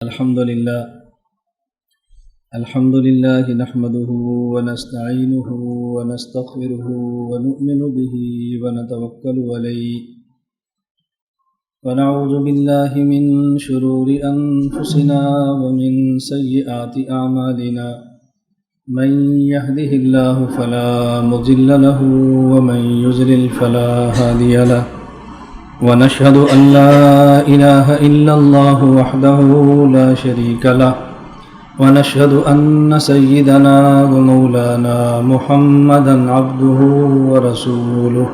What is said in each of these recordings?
الحمد لله نحمده ونستعينه ونستغفره ونؤمن به ونتوكل عليه ونعوذ بالله من شرور أنفسنا ومن سيئات أعمالنا من يهده الله فلا مضل له ومن يضلل فلا هادي له ونشهد أن لا إله إلا الله وحده لا شريك له ونشهد أن سيدنا ومولانا محمدا عبده ورسوله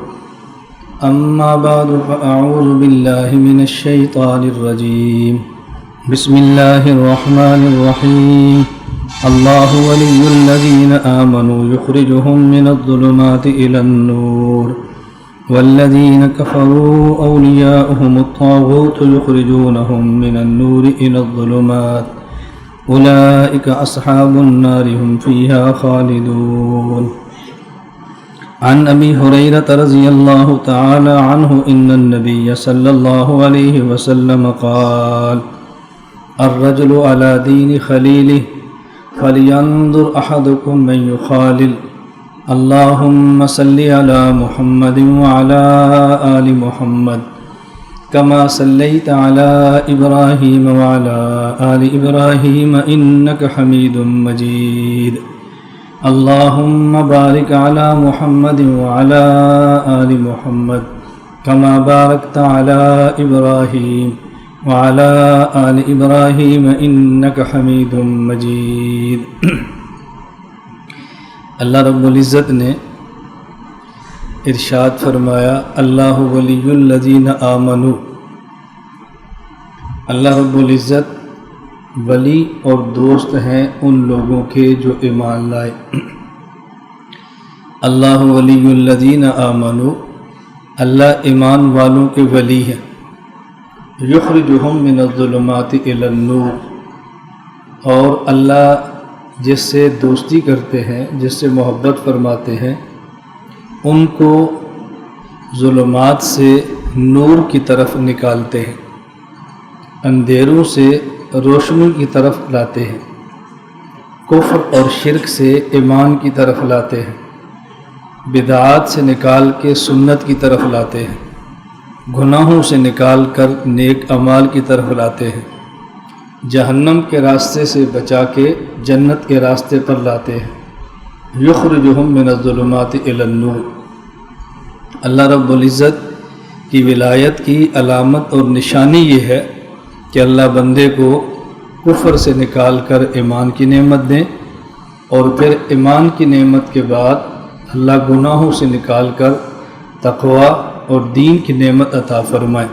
أما بعد فأعوذ بالله من الشيطان الرجيم بسم الله الرحمن الرحيم الله ولي الذين آمنوا يخرجهم من الظلمات إلى النور والذين كفروا أولياؤهم الطاغوت يخرجونهم من النور إلى الظلمات أولئك أصحاب النار هم فيها خالدون عن أبي هريرة رضي الله تعالى عنه إن النبي صلى الله عليه وسلم قال الرجل على دين خليله فلينظر أحدكم من يخالل اللهم صل على محمد وعلى آل محمد كما صليت على إبراهيم وعلى آل إبراهيم إنك حميد مجيد اللهم بارك على محمد وعلى آل محمد كما باركت على إبراهيم وعلى آل إبراهيم إنك حميد مجيد اللہ رب العزت نے ارشاد فرمایا اللہ ولی الذین آمنوا، اللہ رب العزت ولی اور دوست ہیں ان لوگوں کے جو ایمان لائے۔ اللہ ولی الذین آمنوا، اللہ ایمان والوں کے ولی ہیں۔ یخرجہم من الظلمات الی النور، اور اللہ جس سے دوستی کرتے ہیں، جس سے محبت فرماتے ہیں، ان کو ظلمات سے نور کی طرف نکالتے ہیں، اندھیروں سے روشنی کی طرف لاتے ہیں، کفر اور شرک سے ایمان کی طرف لاتے ہیں، بدعات سے نکال کے سنت کی طرف لاتے ہیں، گناہوں سے نکال کر نیک اعمال کی طرف لاتے ہیں، جہنم کے راستے سے بچا کے جنت کے راستے پر لاتے ہیں۔ یخرجہم من الظلمات الی النور، اللہ رب العزت کی ولایت کی علامت اور نشانی یہ ہے کہ اللہ بندے کو کفر سے نکال کر ایمان کی نعمت دیں، اور پھر ایمان کی نعمت کے بعد اللہ گناہوں سے نکال کر تقوی اور دین کی نعمت عطا فرمائیں۔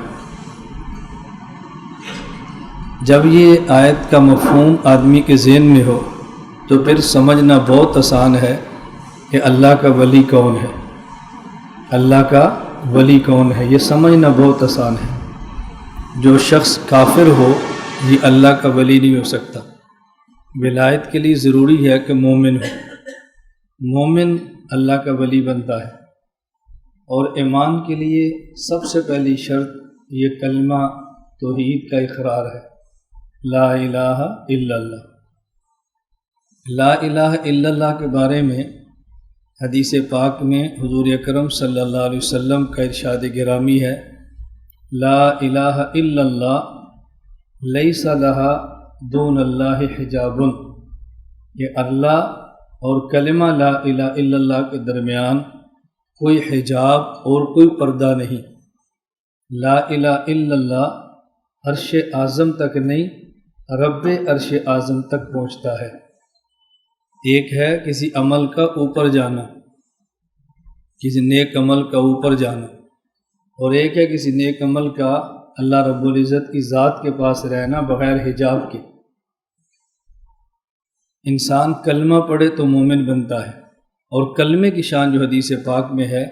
جب یہ آیت کا مفہوم آدمی کے ذہن میں ہو تو پھر سمجھنا بہت آسان ہے کہ اللہ کا ولی کون ہے، اللہ کا ولی کون ہے، یہ سمجھنا بہت آسان ہے۔ جو شخص کافر ہو یہ اللہ کا ولی نہیں ہو سکتا۔ ولایت کے لیے ضروری ہے کہ مومن ہو، مومن اللہ کا ولی بنتا ہے۔ اور ایمان کے لیے سب سے پہلی شرط یہ کلمہ توحید کا اقرار ہے، لا الہ الا اللہ۔ لا الہ الا اللہ کے بارے میں حدیث پاک میں حضور اکرم صلی اللہ علیہ وسلم کا ارشاد گرامی ہے، لا الہ الا اللہ لیس لہا دون اللہ حجاب، یہ اللہ اور کلمہ لا الہ الا اللہ کے درمیان کوئی حجاب اور کوئی پردہ نہیں۔ لا الہ الا اللہ عرش اعظم تک نہیں، رب عرش اعظم تک پہنچتا ہے۔ ایک ہے کسی عمل کا اوپر جانا، کسی نیک عمل کا اوپر جانا، اور ایک ہے کسی نیک عمل کا اللہ رب العزت کی ذات کے پاس رہنا بغیر حجاب کے۔ انسان کلمہ پڑھے تو مومن بنتا ہے، اور کلمے کی شان جو حدیث پاک میں ہے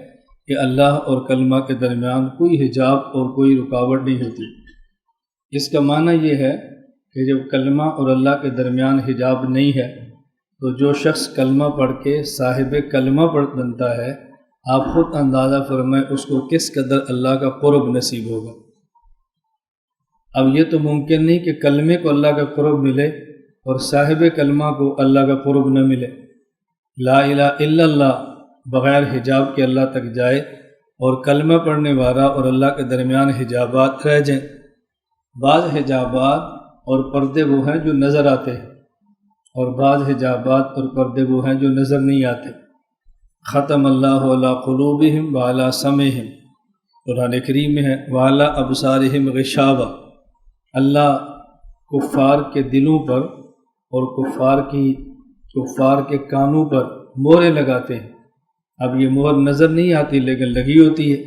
کہ اللہ اور کلمہ کے درمیان کوئی حجاب اور کوئی رکاوٹ نہیں ہوتی۔ اس کا معنی یہ ہے کہ جب کلمہ اور اللہ کے درمیان حجاب نہیں ہے تو جو شخص کلمہ پڑھ کے صاحب کلمہ بنتا ہے، آپ خود اندازہ فرمائیں اس کو کس قدر اللہ کا قرب نصیب ہوگا۔ اب یہ تو ممکن نہیں کہ کلمے کو اللہ کا قرب ملے اور صاحب کلمہ کو اللہ کا قرب نہ ملے۔ لا الہ الا اللہ بغیر حجاب کے اللہ تک جائے اور کلمہ پڑھنے والا اور اللہ کے درمیان حجابات رہ جائیں۔ بعض حجابات اور پردے وہ ہیں جو نظر آتے ہیں، اور بعض حجابات اور پردے وہ ہیں جو نظر نہیں آتے۔ ختم اللہ علی قلوبہم وعلی سمعہم، قرآن کریم میں ہے وعلی ابصارہم غشاوہ، اللہ کفار کے دلوں پر اور کفار کے کانوں پر مہریں لگاتے ہیں۔ اب یہ مہر نظر نہیں آتی لیکن لگی ہوتی ہے،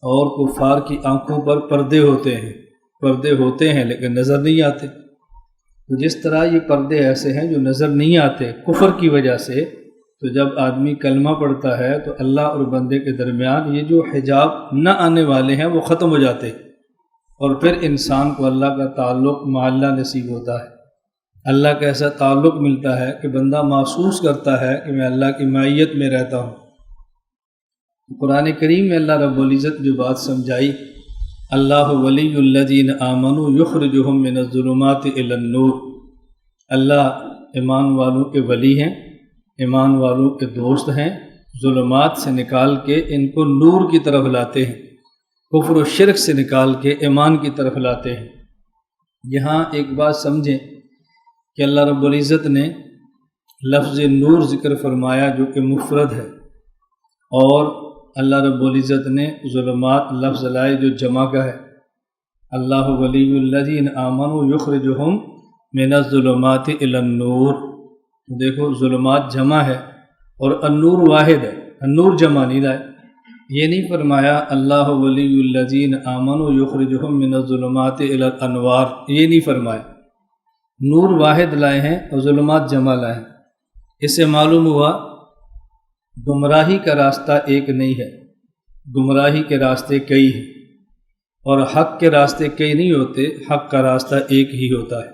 اور کفار کی آنکھوں پر پردے ہوتے ہیں لیکن نظر نہیں آتے۔ تو جس طرح یہ پردے ایسے ہیں جو نظر نہیں آتے کفر کی وجہ سے، تو جب آدمی کلمہ پڑھتا ہے تو اللہ اور بندے کے درمیان یہ جو حجاب نہ آنے والے ہیں وہ ختم ہو جاتے ہیں، اور پھر انسان کو اللہ کا تعلق مع اللہ نصیب ہوتا ہے۔ اللہ کا ایسا تعلق ملتا ہے کہ بندہ محسوس کرتا ہے کہ میں اللہ کی معیت میں رہتا ہوں۔ قرآن کریم میں اللہ رب العزت جو بات سمجھائی، اللہ ولی الذین آمنوا یخرجہم من الظلمات الی النور، اللہ ایمان والوں کے ولی ہیں، ایمان والوں کے دوست ہیں، ظلمات سے نکال کے ان کو نور کی طرف لاتے ہیں، کفر و شرک سے نکال کے ایمان کی طرف لاتے ہیں۔ یہاں ایک بات سمجھیں کہ اللہ رب العزت نے لفظ نور ذکر فرمایا جو کہ مفرد ہے، اور اللہ رب العزت نے ظلمات لفظ لائے جو جمع کا ہے۔ اللہ ولی الذین آمنوا یخرجہم من الظلمات الی النور، دیکھو ظلمات جمع ہے اور النور واحد ہے، النور جمع نہیں لائے۔ یہ نہیں فرمایا اللہ ولی الذین آمنوا یخرجہم من الظلمات الی الانوار، یہ نہیں فرمایا، نور واحد لائے ہیں اور ظلمات جمع لائے ہیں۔ اس سے معلوم ہوا گمراہی کا راستہ ایک نہیں ہے، گمراہی کے راستے کئی ہیں، اور حق کے راستے کئی نہیں ہوتے، حق کا راستہ ایک ہی ہوتا ہے۔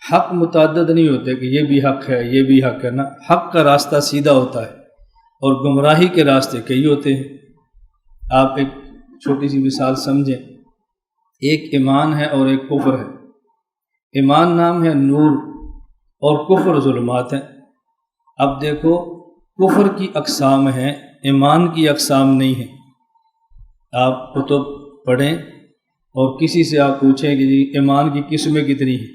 حق متعدد نہیں ہوتے کہ یہ بھی حق ہے یہ بھی حق ہے، نا، حق کا راستہ سیدھا ہوتا ہے اور گمراہی کے راستے کئی ہوتے ہیں۔ آپ ایک چھوٹی سی مثال سمجھیں، ایک ایمان ہے اور ایک کفر ہے۔ ایمان نام ہے نور اور کفر ظلمات ہیں۔ اب دیکھو کفر کی اقسام ہیں، ایمان کی اقسام نہیں ہیں۔ آپ کتب پڑھیں اور کسی سے آپ پوچھیں کہ جی ایمان کی قسمیں کتنی ہیں،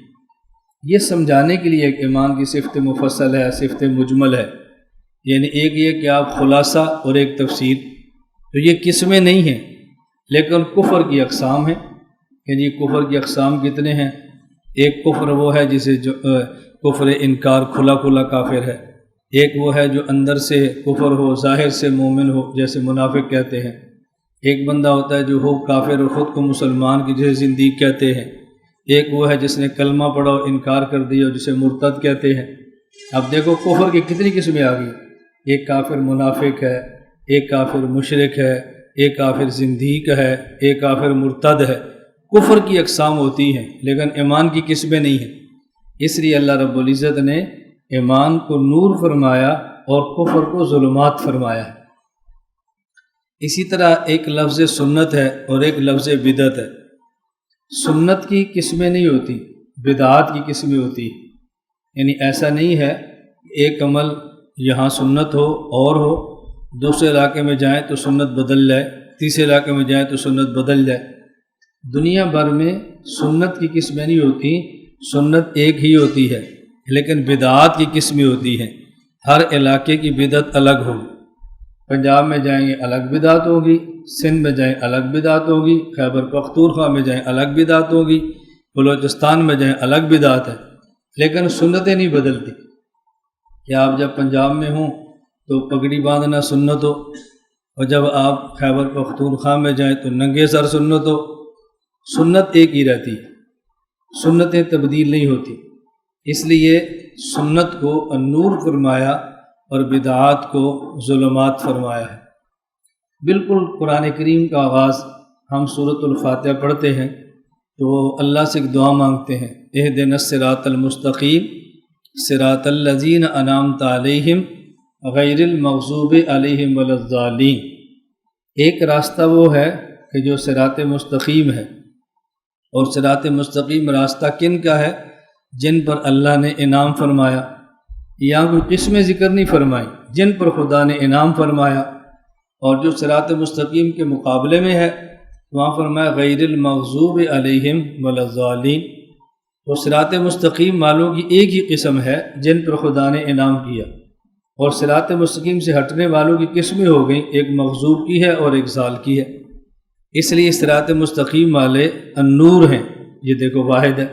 یہ سمجھانے کے لیے ایک ایمان کی صفت مفصل ہے، صفت مجمل ہے، یعنی ایک یہ کہ آپ خلاصہ اور ایک تفسیر، تو یہ قسمیں نہیں ہیں، لیکن کفر کی اقسام ہیں کہ جی کفر کی اقسام کتنے ہیں۔ ایک کفر وہ ہے جسے جو کفر انکار کھلا کھلا کافر ہے، ایک وہ ہے جو اندر سے کفر ہو ظاہر سے مومن ہو جیسے منافق کہتے ہیں، ایک بندہ ہوتا ہے جو ہو کافر اور خود کو مسلمان کی جیسے زندیق کہتے ہیں، ایک وہ ہے جس نے کلمہ پڑھا اور انکار کر دیا اور جسے مرتد کہتے ہیں۔ اب دیکھو کفر کی کتنی قسمیں آ گئی، ایک کافر منافق ہے، ایک کافر مشرک ہے، ایک کافر زندیق ہے، ایک کافر مرتد ہے۔ کفر کی اقسام ہوتی ہیں لیکن ایمان کی قسمیں نہیں ہیں، اس لیے اللہ رب العزت نے ایمان کو نور فرمایا اور کفر کو ظلمات فرمایا ہے۔ اسی طرح ایک لفظ سنت ہے اور ایک لفظ بدعت ہے۔ سنت کی قسمیں نہیں ہوتی، بدعات کی قسمیں ہوتی ہیں، یعنی ایسا نہیں ہے ایک عمل یہاں سنت ہو اور ہو، دوسرے علاقے میں جائیں تو سنت بدل جائے، تیسرے علاقے میں جائیں تو سنت بدل جائے۔ دنیا بھر میں سنت کی قسمیں نہیں ہوتی، سنت ایک ہی ہوتی ہے، لیکن بدعات کی قسمیں ہوتی ہیں، ہر علاقے کی بدعت الگ ہوگی۔ پنجاب میں جائیں گے الگ بدعت ہوگی، سندھ میں جائیں الگ بدعت ہوگی، خیبر پختونخوا میں جائیں الگ بدعت ہوگی، بلوچستان میں جائیں الگ بدعت ہے، لیکن سنتیں نہیں بدلتی۔ کہ آپ جب پنجاب میں ہوں تو پگڑی باندھنا سنت ہو، اور جب آپ خیبر پختونخوا میں جائیں تو ننگے سر سنت ہو، سنت ایک ہی رہتی ہے، سنتیں تبدیل نہیں ہوتی۔ اس لیے سنت کو النور فرمایا اور بدعات کو ظلمات فرمایا ہے۔ بالکل قرآن کریم کا آغاز ہم سورۃ الفاتحہ پڑھتے ہیں تو اللہ سے ایک دعا مانگتے ہیں، اہدنا الصراط المستقیم صراط الذین انعمت علیہم غیر المغضوب علیہم ولا الضالین۔ ایک راستہ وہ ہے کہ جو صراط مستقیم ہے، اور صراط مستقیم راستہ کن کا ہے؟ جن پر اللہ نے انعام فرمایا. یہاں کوئی قسمیں ذکر نہیں فرمائی، جن پر خدا نے انعام فرمایا. اور جو صراط مستقیم کے مقابلے میں ہے وہاں فرمایا غیر المغضوب علیہم ولا الضالین. تو صراط مستقیم والوں کی ایک ہی قسم ہے جن پر خدا نے انعام کیا، اور صراط مستقیم سے ہٹنے والوں کی قسمیں ہو گئیں، ایک مغضوب کی ہے اور ایک ضال کی ہے. اس لیے صراط مستقیم والے النور ہیں، یہ دیکھو واحد ہے،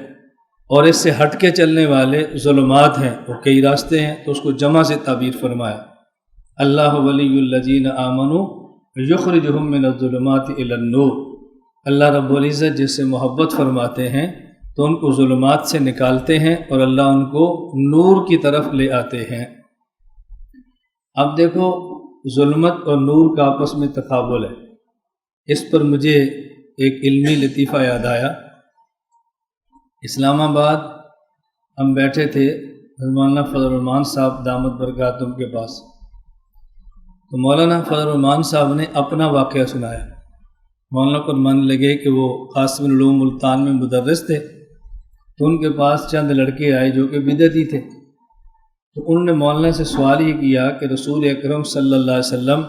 اور اس سے ہٹ کے چلنے والے ظلمات ہیں، وہ کئی راستے ہیں، تو اس کو جمع سے تعبیر فرمایا. اللہ ولی الذین آمنوا یخرجہم من الظلمات الی النور. اللہ رب العزت جس سے محبت فرماتے ہیں تو ان کو ظلمات سے نکالتے ہیں اور اللہ ان کو نور کی طرف لے آتے ہیں. اب دیکھو ظلمت اور نور کا آپس میں تقابل ہے. اس پر مجھے ایک علمی لطیفہ یاد آیا. اسلام آباد ہم بیٹھے تھے مولانا فضل الرحمان صاحب دامت برکاتہم کے پاس، تو مولانا فضل الرحمان صاحب نے اپنا واقعہ سنایا. مولانا کو من لگے کہ وہ قاسم العلوم ملتان میں مدرس تھے، تو ان کے پاس چند لڑکے آئے جو کہ بدعتی تھے. تو انہوں نے مولانا سے سوال یہ کیا کہ رسول اکرم صلی اللہ علیہ وسلم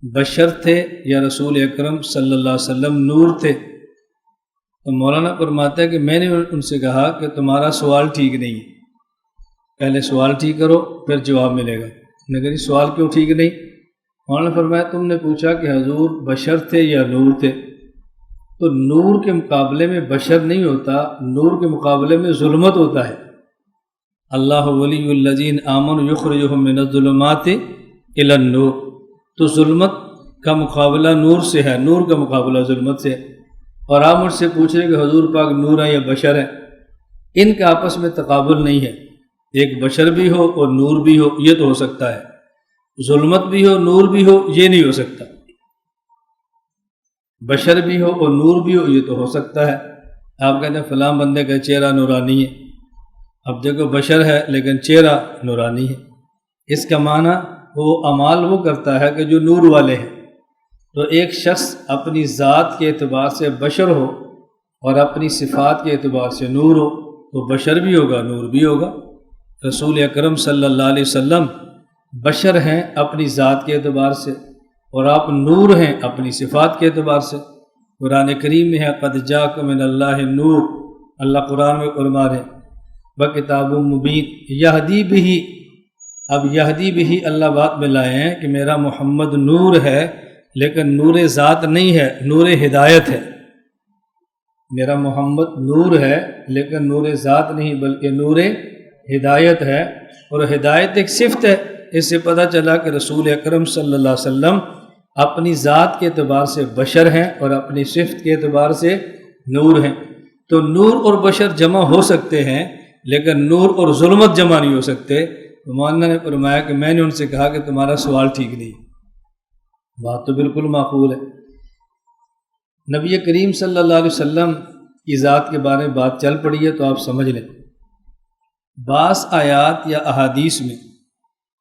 بشر تھے یا رسول اکرم صلی اللہ علیہ وسلم نور تھے؟ تو مولانا فرماتا ہے کہ میں نے ان سے کہا کہ تمہارا سوال ٹھیک نہیں ہے، پہلے سوال ٹھیک کرو پھر جواب ملے گا. میں نے کہا سوال کیوں ٹھیک نہیں؟ مولانا فرمایا تم نے پوچھا کہ حضور بشر تھے یا نور تھے، تو نور کے مقابلے میں بشر نہیں ہوتا، نور کے مقابلے میں ظلمت ہوتا ہے. اللہ ولی الذین آمنوا یخرجہم من الظلمات الی النور. تو ظلمت کا مقابلہ نور سے ہے، نور کا مقابلہ ظلمت سے ہے. اور آپ مجھ سے پوچھ رہے کہ حضور پاک نور ہے یا بشر ہے، ان کا آپس میں تقابل نہیں ہے. ایک بشر بھی ہو اور نور بھی ہو یہ تو ہو سکتا ہے، ظلمت بھی ہو نور بھی ہو یہ نہیں ہو سکتا. بشر بھی ہو اور نور بھی ہو یہ تو ہو سکتا ہے. آپ کہتے ہیں فلاں بندے کا چہرہ نورانی ہے، اب دیکھو بشر ہے لیکن چہرہ نورانی ہے. اس کا معنی وہ اعمال وہ کرتا ہے کہ جو نور والے ہیں. تو ایک شخص اپنی ذات کے اعتبار سے بشر ہو اور اپنی صفات کے اعتبار سے نور ہو تو بشر بھی ہوگا نور بھی ہوگا. رسول اکرم صلی اللہ علیہ وسلم بشر ہیں اپنی ذات کے اعتبار سے، اور آپ نور ہیں اپنی صفات کے اعتبار سے. قرآن کریم میں ہے قد جاءکم من اللہ نور. اللہ قرآن میں فرما رہے بکتاب مبین یہدی بہ. اب یہدی بہ اللہ بات میں لائے ہیں کہ میرا محمد نور ہے لیکن نور ذات نہیں ہے، نور ہدایت ہے. میرا محمد نور ہے لیکن نور ذات نہیں بلکہ نور ہدایت ہے. اور ہدایت ایک صفت ہے. اس سے پتہ چلا کہ رسول اکرم صلی اللہ علیہ وسلم اپنی ذات کے اعتبار سے بشر ہیں اور اپنی صفت کے اعتبار سے نور ہیں. تو نور اور بشر جمع ہو سکتے ہیں لیکن نور اور ظلمت جمع نہیں ہو سکتے. تو مولانا نے فرمایا کہ میں نے ان سے کہا کہ تمہارا سوال ٹھیک نہیں. بات تو بالکل معقول ہے. نبی کریم صلی اللہ علیہ وسلم کی ذات کے بارے میں بات چل پڑی ہے تو آپ سمجھ لیں. بعض آیات یا احادیث میں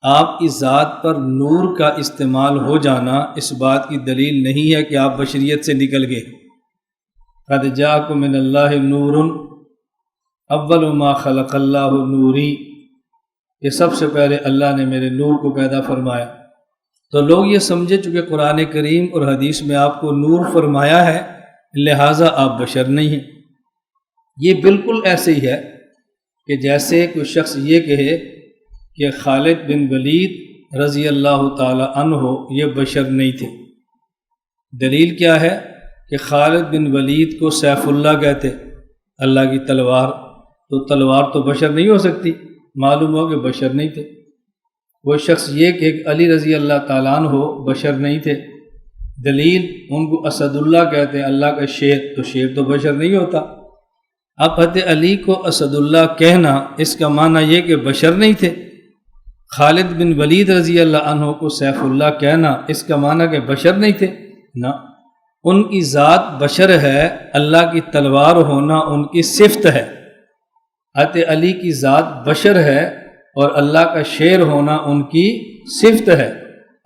آپ کی ذات پر نور کا استعمال ہو جانا اس بات کی دلیل نہیں ہے کہ آپ بشریت سے نکل گئے. قد جاءکم من اللہ نور اول ما خلق اللہ نوری. کہ سب سے پہلے اللہ نے میرے نور کو پیدا فرمایا. تو لوگ یہ سمجھے چونکہ قرآن کریم اور حدیث میں آپ کو نور فرمایا ہے لہٰذا آپ بشر نہیں ہیں. یہ بالکل ایسے ہی ہے کہ جیسے کوئی شخص یہ کہے کہ خالد بن ولید رضی اللہ تعالی عنہ یہ بشر نہیں تھے. دلیل کیا ہے کہ خالد بن ولید کو سیف اللہ کہتے، اللہ کی تلوار. تو تلوار تو بشر نہیں ہو سکتی، معلوم ہو کہ بشر نہیں تھے. وہ شخص یہ کہ علی رضی اللہ تعالیٰ عنہ بشر نہیں تھے. دلیل ان کو اسد اللہ کہتے ہیں، اللہ کا شیر. تو شیر تو بشر نہیں ہوتا. اب حضرت علی کو اسد اللہ کہنا اس کا معنی یہ کہ بشر نہیں تھے. خالد بن ولید رضی اللہ عنہ کو سیف اللہ کہنا اس کا معنی کہ بشر نہیں تھے. نہ، ان کی ذات بشر ہے، اللہ کی تلوار ہونا ان کی صفت ہے. حضرت علی کی ذات بشر ہے اور اللہ کا شیر ہونا ان کی صفت ہے.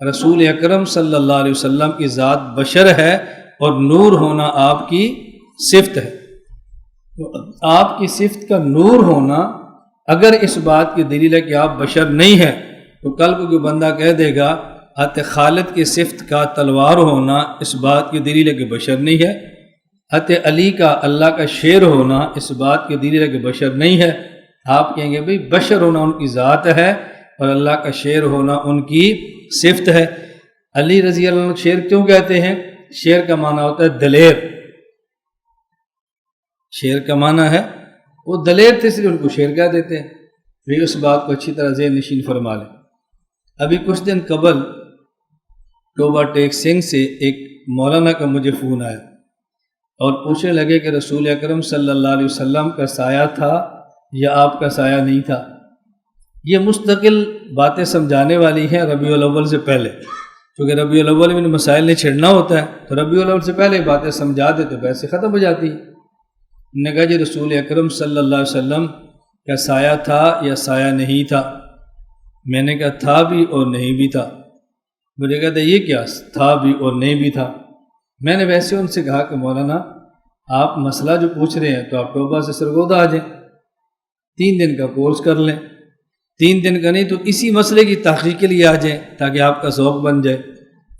رسول اکرم صلی اللہ علیہ وسلم کی ذات بشر ہے اور نور ہونا آپ کی صفت ہے. آپ کی صفت کا نور ہونا اگر اس بات کی دلیل ہے کہ آپ بشر نہیں ہیں، تو کل کو کوئی بندہ کہہ دے گا حضرت خالد کی صفت کا تلوار ہونا اس بات کی دلیل ہے کہ بشر نہیں ہے، حضرت علی کا اللہ کا شیر ہونا اس بات کی دلیل ہے کہ بشر نہیں ہے۔ آپ کہیں گے بھئی بشر ہونا ان کی ذات ہے اور اللہ کا شیر ہونا ان کی صفت ہے۔ علی رضی اللہ عنہ شیر کیوں کہتے ہیں؟ شیر کا معنی ہوتا ہے دلیر، شیر کا معنی ہے وہ دلیر تھے، اس لیے ان کو شیر کہہ دیتے ہیں۔ بھی اس بات کو اچھی طرح ذہن نشین فرما لیں۔ ابھی کچھ دن قبل ٹوبہ ٹیک سنگھ سے ایک مولانا کا مجھے فون آیا اور پوچھنے لگے کہ رسول اکرم صلی اللہ علیہ وسلم کا سایہ تھا یا آپ کا سایہ نہیں تھا۔ یہ مستقل باتیں سمجھانے والی ہیں ربیع الاول سے پہلے، کیونکہ ربیع الاول میں مسائل نہیں چھڑنا ہوتا ہے، تو ربیع الاول سے پہلے باتیں سمجھا دے تو ویسے ختم ہو جاتی ہیں۔ نے کہا جی رسول اکرم صلی اللہ علیہ وسلم کا سایہ تھا یا سایہ نہیں تھا؟ میں نے کہا تھا بھی اور نہیں بھی تھا۔ مجھے کہتا یہ کیا تھا بھی اور نہیں بھی تھا؟ میں نے ویسے ان سے کہا کہ مولانا آپ مسئلہ جو پوچھ رہے ہیں تو آپ ٹوبہ سے سرگودہ آ جائیں، 3 دن کا کورس کر لیں، 3 دن کا نہیں تو اسی مسئلے کی تحقیق کے لیے آ جائیں تاکہ آپ کا ذوق بن جائے۔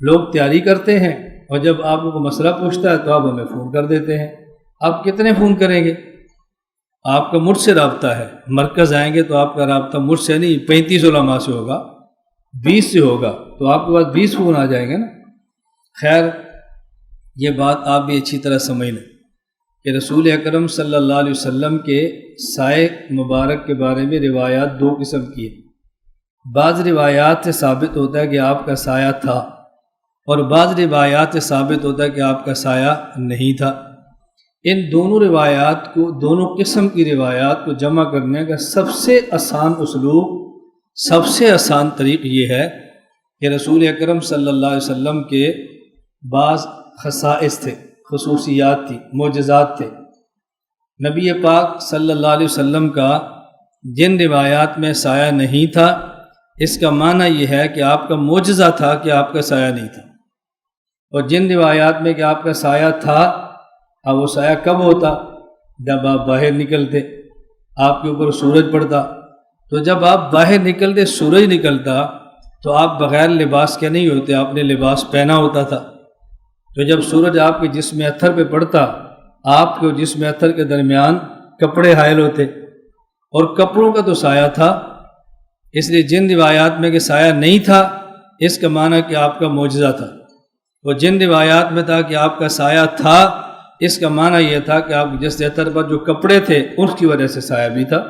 لوگ تیاری کرتے ہیں اور جب آپ کو مسئلہ پوچھتا ہے تو آپ ہمیں فون کر دیتے ہیں۔ آپ کتنے فون کریں گے؟ آپ کا مجھ سے رابطہ ہے، مرکز آئیں گے تو آپ کا رابطہ مجھ سے نہیں 35 علماء سے ہوگا، 20 سے ہوگا، تو آپ کے پاس 20 فون آ جائیں گے نا۔ خیر یہ بات آپ بھی اچھی طرح سمجھ لیں کہ رسول اکرم صلی اللہ علیہ وسلم کے سائے مبارک کے بارے میں روایات 2 قسم کی ہیں۔ بعض روایات سے ثابت ہوتا ہے کہ آپ کا سایہ تھا اور بعض روایات سے ثابت ہوتا ہے کہ آپ کا سایہ نہیں تھا۔ ان دونوں روایات کو، دونوں قسم کی روایات کو جمع کرنے کا سب سے آسان اسلوب، سب سے آسان طریق یہ ہے کہ رسول اکرم صلی اللہ علیہ وسلم کے بعض خصائص تھے، خصوصیات تھی، معجزات تھے۔ نبی پاک صلی اللہ علیہ وسلم کا جن روایات میں سایہ نہیں تھا، اس کا معنی یہ ہے کہ آپ کا معجزہ تھا کہ آپ کا سایہ نہیں تھا، اور جن روایات میں کہ آپ کا سایہ تھا، اب وہ سایہ کب ہوتا؟ جب آپ باہر نکلتے، آپ کے اوپر سورج پڑتا، تو جب آپ باہر نکلتے سورج نکلتا تو آپ بغیر لباس کے نہیں ہوتے، آپ نے لباس پہنا ہوتا تھا۔ تو جب سورج آپ کے جسم اتھر پہ پڑتا، آپ کے جسم اتھر کے درمیان کپڑے حائل ہوتے، اور کپڑوں کا تو سایہ تھا۔ اس لیے جن روایات میں کہ سایہ نہیں تھا، اس کا معنی کہ آپ کا معجزہ تھا، اور جن روایات میں تھا کہ آپ کا سایہ تھا، اس کا معنی یہ تھا کہ آپ جس اتھر پر جو کپڑے تھے اس کی وجہ سے سایہ بھی تھا۔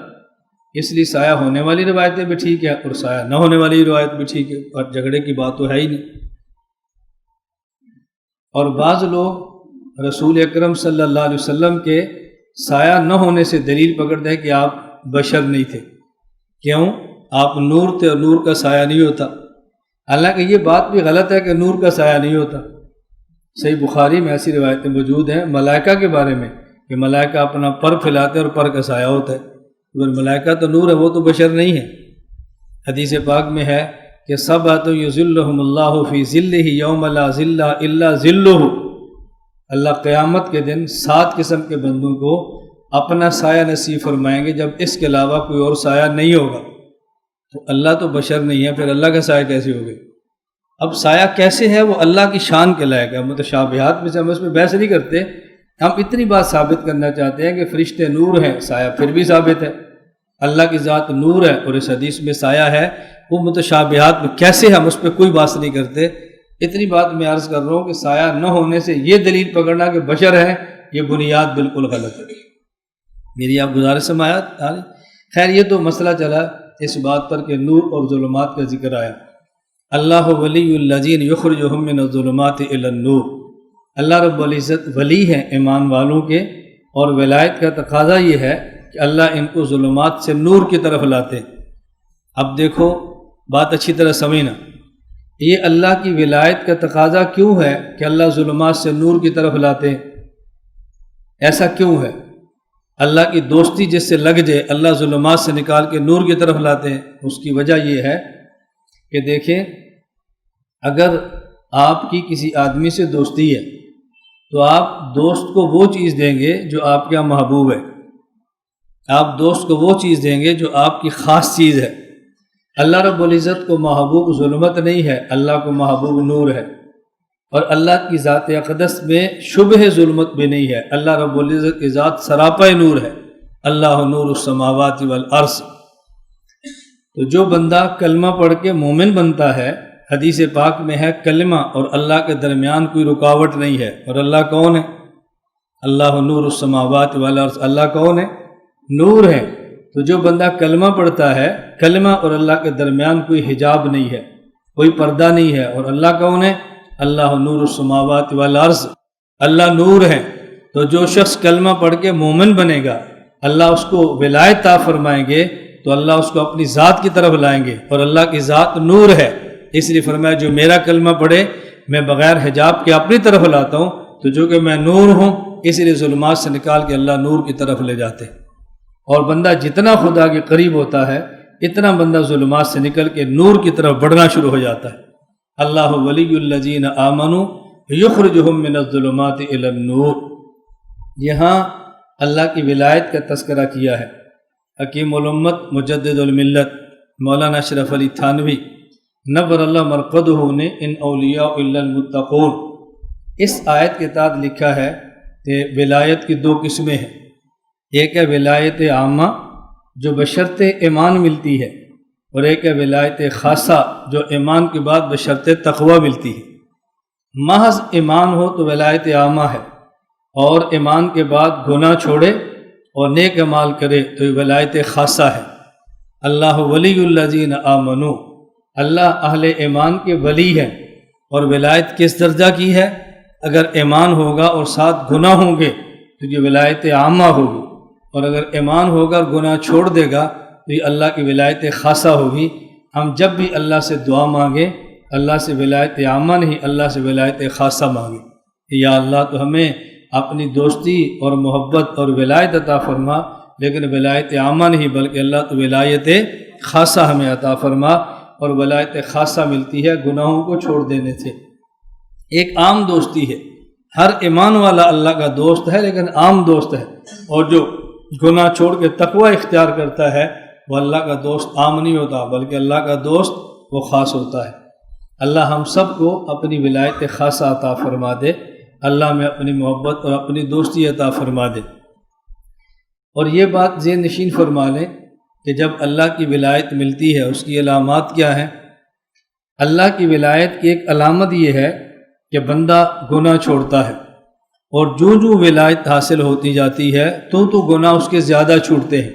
اس لیے سایہ ہونے والی روایتیں بھی ٹھیک ہے اور سایہ نہ ہونے والی روایت بھی ٹھیک ہے، اور جھگڑے کی بات تو ہے ہی نہیں۔ اور بعض لوگ رسول اکرم صلی اللہ علیہ وسلم کے سایہ نہ ہونے سے دلیل پکڑتے ہیں کہ آپ بشر نہیں تھے۔ کیوں؟ آپ نور تھے اور نور کا سایہ نہیں ہوتا۔ حالانکہ یہ بات بھی غلط ہے کہ نور کا سایہ نہیں ہوتا۔ صحیح بخاری میں ایسی روایتیں موجود ہیں ملائکہ کے بارے میں کہ ملائکہ اپنا پر پھیلاتے اور پر کا سایہ ہوتا ہے، اگر ملائکہ تو نور ہے، وہ تو بشر نہیں ہے۔ حدیث پاک میں ہے کہ سبعۃ یظلھم اللہ فی ظلہ یوم لا ظل الا ظلہ، اللہ قیامت کے دن 7 قسم کے بندوں کو اپنا سایہ نصیب فرمائیں گے جب اس کے علاوہ کوئی اور سایہ نہیں ہوگا۔ تو اللہ تو بشر نہیں ہے، پھر اللہ کا سایہ کیسے ہوگا؟ اب سایہ کیسے ہے؟ وہ اللہ کی شان کے لائق ہے۔ متشابہات میں سے ہم اس میں بحث نہیں کرتے، ہم اتنی بات ثابت کرنا چاہتے ہیں کہ فرشتے نور ہیں، سایہ پھر بھی ثابت ہے، اللہ کی ذات نور ہے اور اس حدیث میں سایہ ہے۔ وہ متشابہات میں کیسے، ہم اس پہ کوئی بات نہیں کرتے۔ اتنی بات میں عرض کر رہا ہوں کہ سایہ نہ ہونے سے یہ دلیل پکڑنا کہ بشر ہے، یہ بنیاد بالکل غلط ہے۔ میری آپ گزارش سماعت۔ خیر یہ تو مسئلہ چلا اس بات پر کہ نور اور ظلمات کا ذکر آیا۔ اللہ ولی الذین یخرجہم من الظلمات الی النور، اللہ رب العزت ولی ہیں ایمان والوں کے، اور ولایت کا تقاضا یہ ہے کہ اللہ ان کو ظلمات سے نور کی طرف لاتے۔ اب دیکھو بات اچھی طرح سمجھنا، یہ اللہ کی ولایت کا تقاضا کیوں ہے کہ اللہ ظلمات سے نور کی طرف لاتے؟ ایسا کیوں ہے؟ اللہ کی دوستی جس سے لگ جائے اللہ ظلمات سے نکال کے نور کی طرف لاتے ہیں۔ اس کی وجہ یہ ہے کہ دیکھیں، اگر آپ کی کسی آدمی سے دوستی ہے تو آپ دوست کو وہ چیز دیں گے جو آپ کے یہاں محبوب ہے۔ آپ دوست کو وہ چیز دیں گے جو آپ کی خاص چیز ہے۔ اللہ رب العزت کو محبوب ظلمت نہیں ہے، اللہ کو محبوب نور ہے، اور اللہ کی ذات اقدس میں شبہ ظلمت بھی نہیں ہے۔ اللہ رب العزت کی ذات سراپا نور ہے، اللہ نور السماوات والارض۔ تو جو بندہ کلمہ پڑھ کے مومن بنتا ہے، حدیث پاک میں ہے کلمہ اور اللہ کے درمیان کوئی رکاوٹ نہیں ہے۔ اور اللہ کون ہے؟ اللہ نور السماوات والارض۔ اللہ کون ہے؟ نور ہے۔ تو جو بندہ کلمہ پڑھتا ہے، کلمہ اور اللہ کے درمیان کوئی حجاب نہیں ہے، کوئی پردہ نہیں ہے۔ اور اللہ کون ہے؟ اللہ نور السماوات والارض۔ اللہ نور ہے۔ تو جو شخص کلمہ پڑھ کے مومن بنے گا، اللہ اس کو ولایت عطا فرمائیں گے، تو اللہ اس کو اپنی ذات کی طرف لائیں گے، اور اللہ کی ذات نور ہے۔ اس لیے فرمایا جو میرا کلمہ پڑھے میں بغیر حجاب کے اپنی طرف لاتا ہوں، تو جو کہ میں نور ہوں، اس لیے ظلمات سے نکال کے اللہ نور کی طرف لے جاتے ہیں۔ اور بندہ جتنا خدا کے قریب ہوتا ہے، اتنا بندہ ظلمات سے نکل کے نور کی طرف بڑھنا شروع ہو جاتا ہے۔ اللہ ولی الذین آمنوا یخرجہم من الظلمات الی النور۔ یہاں اللہ کی ولایت کا تذکرہ کیا ہے۔ حکیم الامت مجدد الملت مولانا اشرف علی تھانوی نور اللہ مرقدہ نے ان اولیاء الا المتقون، اس آیت کے تحت لکھا ہے کہ ولایت کی دو قسمیں ہیں۔ ایک ہے ولایت عامہ جو بشرط ایمان ملتی ہے، اور ایک ہے ولایت خاصہ جو ایمان کے بعد بشرط تقوی ملتی ہے۔ محض ایمان ہو تو ولایت عامہ ہے، اور ایمان کے بعد گناہ چھوڑے اور نیک اعمال کرے تو یہ ولایت خاصہ ہے۔ اللہ ولی الذین آمنوا، اللہ اہل ایمان کے ولی ہیں۔ اور ولایت کس درجہ کی ہے؟ اگر ایمان ہوگا اور ساتھ گناہ ہوں گے تو یہ ولایت عامہ ہوگی، اور اگر ایمان ہوگا اور گناہ چھوڑ دے گا تو یہ اللہ کی ولایت خاصہ ہوگی۔ ہم جب بھی اللہ سے دعا مانگیں، اللہ سے ولایت عامہ نہیں، اللہ سے ولایت خاصہ مانگیں۔ یا اللہ تو ہمیں اپنی دوستی اور محبت اور ولایت عطا فرما، لیکن ولایت عامہ نہیں، بلکہ اللہ تو ولایت خاصہ ہمیں عطا فرما۔ اور ولایت خاصہ ملتی ہے گناہوں کو چھوڑ دینے سے۔ ایک عام دوستی ہے، ہر ایمان والا اللہ کا دوست ہے، لیکن عام دوست ہے۔ اور جو گناہ چھوڑ کے تقوی اختیار کرتا ہے وہ اللہ کا دوست عام نہیں ہوتا، بلکہ اللہ کا دوست وہ خاص ہوتا ہے۔ اللہ ہم سب کو اپنی ولایت خاصہ عطا فرما دے، اللہ میں اپنی محبت اور اپنی دوستی عطا فرما دے۔ اور یہ بات ذہن نشین فرما لیں کہ جب اللہ کی ولایت ملتی ہے اس کی علامات کیا ہیں؟ اللہ کی ولایت کی ایک علامت یہ ہے کہ بندہ گناہ چھوڑتا ہے، اور جو ولایت حاصل ہوتی جاتی ہے تو گناہ اس کے زیادہ چھوٹتے ہیں۔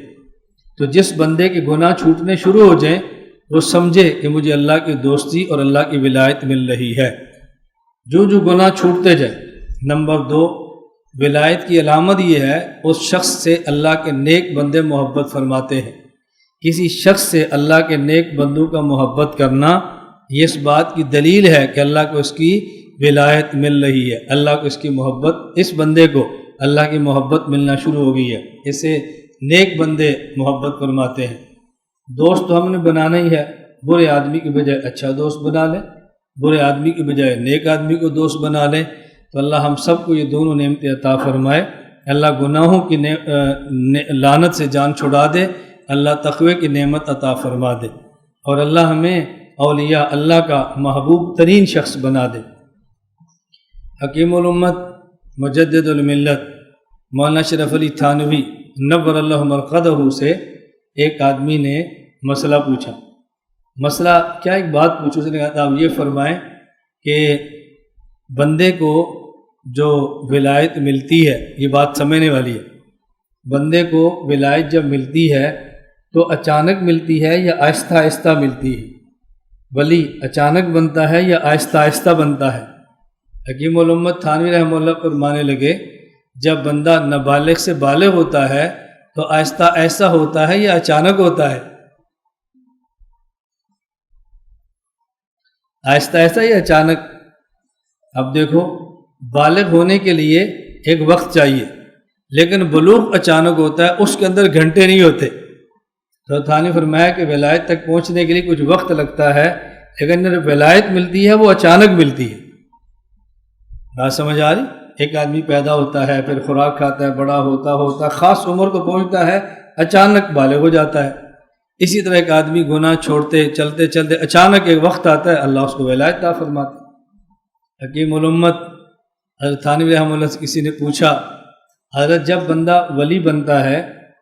تو جس بندے کے گناہ چھوٹنے شروع ہو جائیں وہ سمجھے کہ مجھے اللہ کی دوستی اور اللہ کی ولایت مل رہی ہے۔ جو گناہ چھوٹتے جائیں۔ نمبر 2، ولایت کی علامت یہ ہے اس شخص سے اللہ کے نیک بندے محبت فرماتے ہیں۔ کسی شخص سے اللہ کے نیک بندوں کا محبت کرنا یہ اس بات کی دلیل ہے کہ اللہ کو اس کی ولایت مل رہی ہے، اللہ کو اس کی محبت، اس بندے کو اللہ کی محبت ملنا شروع ہو گئی ہے، اسے نیک بندے محبت فرماتے ہیں۔ دوست تو ہم نے بنانا ہی ہے، برے آدمی کی بجائے اچھا دوست بنا لیں، برے آدمی کی بجائے نیک آدمی کو دوست بنا لیں۔ تو اللہ ہم سب کو یہ دونوں نعمتیں عطا فرمائے۔ اللہ گناہوں کی لعنت سے جان چھڑا دے، اللہ تقوی کی نعمت عطا فرما دے، اور اللہ ہمیں اولیاء اللہ کا محبوب ترین شخص بنا دے۔ حکیم الامت مجدد الملت مولانا اشرف علی تھانوی نور اللہ مرقدہ سے ایک آدمی نے مسئلہ پوچھا۔ مسئلہ کیا؟ ایک بات پوچھو، اس نے کہا آپ یہ فرمائیں کہ بندے کو جو ولایت ملتی ہے، یہ بات سمجھنے والی ہے، بندے کو ولایت جب ملتی ہے تو اچانک ملتی ہے یا آہستہ آہستہ ملتی ہے؟ ولی اچانک بنتا ہے یا آہستہ آہستہ بنتا ہے؟ حکیم الامت تھانوی رحمہ اللہ فرمانے لگے جب بندہ نابالغ سے بالغ ہوتا ہے تو آہستہ آہستہ ہوتا ہے یا اچانک ہوتا ہے؟ آہستہ آہستہ یا اچانک؟ اب دیکھو، بالغ ہونے کے لیے ایک وقت چاہیے، لیکن بلوغ اچانک ہوتا ہے، اس کے اندر گھنٹے نہیں ہوتے۔ تو تھانوی فرمایا کہ ولایت تک پہنچنے کے لیے کچھ وقت لگتا ہے، لیکن جب ولایت ملتی ہے وہ اچانک ملتی ہے۔ بات سمجھ آ رہی؟ ایک آدمی پیدا ہوتا ہے، پھر خوراک کھاتا ہے، بڑا ہوتا خاص عمر کو پہنچتا ہے، اچانک بالغ ہو جاتا ہے۔ اسی طرح ایک آدمی گناہ چھوڑتے چلتے چلتے اچانک ایک وقت آتا ہے اللہ اس کو ولایت عطا فرماتا ہے۔ حکیم الامت حضرت تھانوی رحمہ اللہ سے کسی نے پوچھا، حضرت جب بندہ ولی بنتا ہے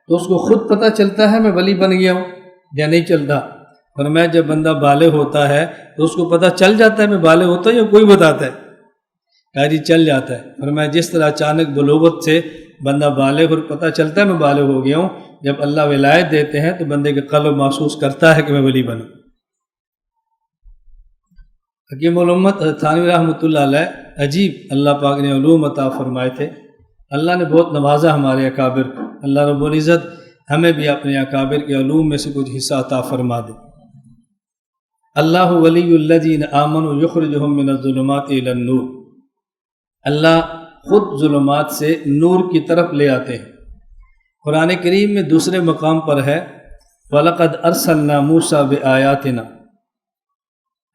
تو اس کو خود پتہ چلتا ہے میں ولی بن گیا ہوں یا نہیں چلتا؟ فرمایا جب بندہ بالغ ہوتا ہے تو اس کو پتہ چل جاتا ہے میں بالغ ہوتا ہوں یا کوئی بتاتا ہے؟ کہا جی چل جاتا ہے۔ فرمایا جس طرح اچانک بلوغت سے بندہ بالغ اور پتہ چلتا ہے میں بالغ ہو گیا ہوں، جب اللہ ولایت دیتے ہیں تو بندے کے قلب محسوس کرتا ہے کہ میں ولی بنوں۔ حکیم الامت حضرت تھانوی رحمۃ اللہ علیہ عجیب اللہ پاک نے علوم عطا فرمائے تھے۔ اللہ نے بہت نوازا ہمارے اکابر کو۔ اللہ رب العزت ہمیں بھی اپنے اکابر کے علوم میں سے کچھ حصہ عطا فرما دے۔ اللہ ولی الذین آمنوا یخرجہم من الظلمات الی النور، اللہ خود ظلمات سے نور کی طرف لے آتے ہیں۔ قرآن کریم میں دوسرے مقام پر ہے وَلَقَدْ أَرْسَلْنَا مُوسَىٰ بِآيَاتِنَا،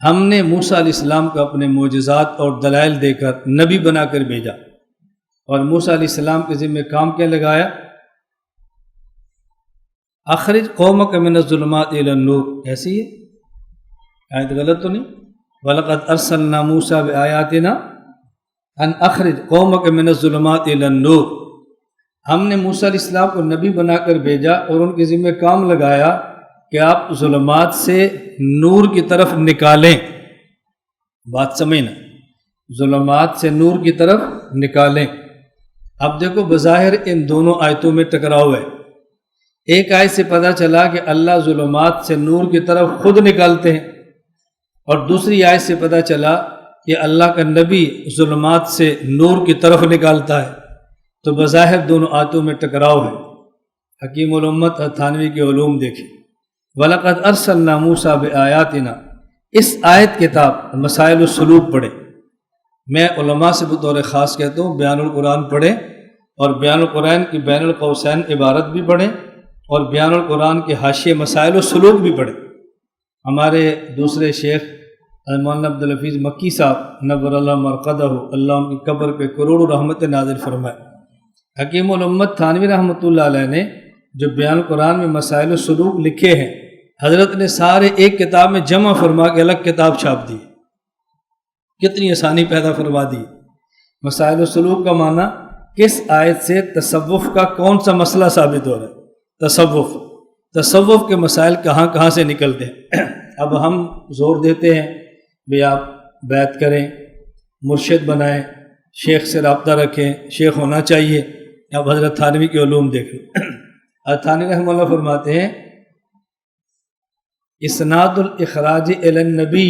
ہم نے موسیٰ علیہ السلام کو اپنے معجزات اور دلائل دے کر نبی بنا کر بھیجا۔ اور موسیٰ علیہ السلام کے ذمہ کام کیا لگایا؟ اخرج قومک من الظلمات الی النور، ایسی ہے آیت غلط تو نہیں؟ وَلَقَدْ أَرْسَلْنَا مُوسَىٰ بِآيَاتِنَا ان اخرج قومک من الظلمات الی النور، ہم نے موسیٰ علیہ السلام کو نبی بنا کر بھیجا اور ان کے ذمہ کام لگایا کہ آپ ظلمات سے نور کی طرف نکالیں۔ بات سمجھنا، ظلمات سے نور کی طرف نکالیں۔ اب دیکھو بظاہر ان دونوں آیتوں میں ٹکراؤ ہے۔ ایک آیت سے پتہ چلا کہ اللہ ظلمات سے نور کی طرف خود نکالتے ہیں، اور دوسری آیت سے پتہ چلا کہ اللہ کا نبی ظلمات سے نور کی طرف نکالتا ہے۔ تو بظاہر دونوں آیتوں میں ٹکراؤ ہے۔ حکیم الامت تھانوی کے علوم دیکھیں، وَلَقَدْ أَرْسَلْنَا مُوسَىٰ بِآيَاتِنَا، اس آیت کتاب مسائل السلوک پڑھیں۔ میں علماء سے بطور خاص کہتا ہوں بیان القرآن پڑھیں، اور بیان القرآن کی بین القوسین عبارت بھی پڑھیں، اور بیان القرآن کے حاشیے مسائل السلوک بھی پڑھیں۔ ہمارے دوسرے شیخ مولانا عبدالحفیظ مکی صاحب نور اللہ مرقدہ، اللہ ان کی قبر پہ کروڑوں رحمت نازل فرمائے۔ حکیم الامت تھانوی رحمۃ اللہ علیہ نے جو بیان القرآن میں مسائل السلوک لکھے ہیں، حضرت نے سارے ایک کتاب میں جمع فرما کے الگ کتاب چھاپ دی۔ کتنی آسانی پیدا فرما دی۔ مسائل السلوک کا معنی کس آیت سے تصوف کا کون سا مسئلہ ثابت ہو رہا ہے؟ تصوف کے مسائل کہاں کہاں سے نکلتے ہیں۔ اب ہم زور دیتے ہیں بھی آپ بیعت کریں، مرشد بنائیں، شیخ سے رابطہ رکھیں، شیخ ہونا چاہیے۔ اب حضرت تھانوی کے علوم دیکھیں۔ حضرت تھانوی رحمہ اللہ فرماتے ہیں اسناد الاخراج الی النبی